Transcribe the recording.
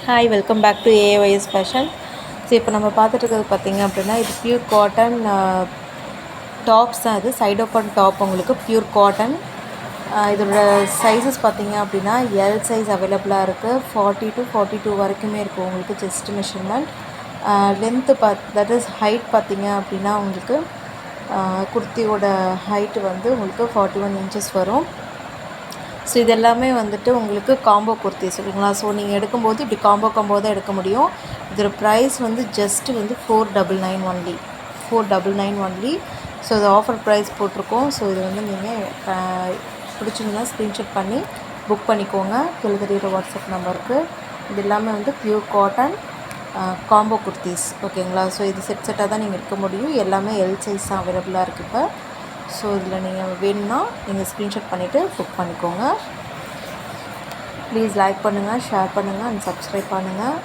Hi, welcome back to AYS fashion. So இப்போ நம்ம பார்த்துட்டு இருக்கிறது பார்த்திங்க அப்படின்னா, இது பியூர் காட்டன் டாப்ஸ் தான். இது சைட் ஓப்பன் டாப், உங்களுக்கு பியூர் காட்டன். இதோட சைஸஸ் பார்த்திங்க அப்படின்னா எல் சைஸ் அவைலபிளாக இருக்குது. 40 to 42 வரைக்குமே இருக்குது உங்களுக்கு chest measurement. Length that is height பார்த்திங்க அப்படின்னா உங்களுக்கு குர்த்தியோட ஹைட்டு வந்து உங்களுக்கு 41 இன்ச்சஸ் வரும். ஸோ இது எல்லாமே வந்துட்டு உங்களுக்கு காம்போ குர்த்தி சரிங்களா. ஸோ நீங்கள் எடுக்கும்போது இப்படி காம்போ தான் எடுக்க முடியும். இதோட ப்ரைஸ் வந்து ஜஸ்ட்டு வந்து 499 ஒன்லி, 499 ஒன்லி. ஸோ இது ஆஃபர் ப்ரைஸ் போட்டிருக்கோம். ஸோ இது வந்து நீங்கள் பிடிச்சிங்கன்னா ஸ்க்ரீன்ஷாட் பண்ணி புக் பண்ணிக்கோங்க. கீழே தெரியுற வாட்ஸ்அப் நம்பருக்கு. இது எல்லாமே வந்து பியூர் காட்டன் காம்போ குர்த்திஸ் ஓகேங்களா. ஸோ இது செட்டாக தான் நீங்கள் எடுக்க முடியும். எல்லாமே எல் சைஸ் தான் அவைலபிளாக இருக்குது இப்போ. ஸோ இதில் நீங்கள் வேணும்னா நீங்கள் ஸ்க்ரீன்ஷாட் பண்ணிவிட்டு புக் பண்ணிக்கோங்க. ப்ளீஸ் லைக் பண்ணுங்கள், ஷேர் பண்ணுங்கள் அண்ட் சப்ஸ்கிரைப் பண்ணுங்கள்.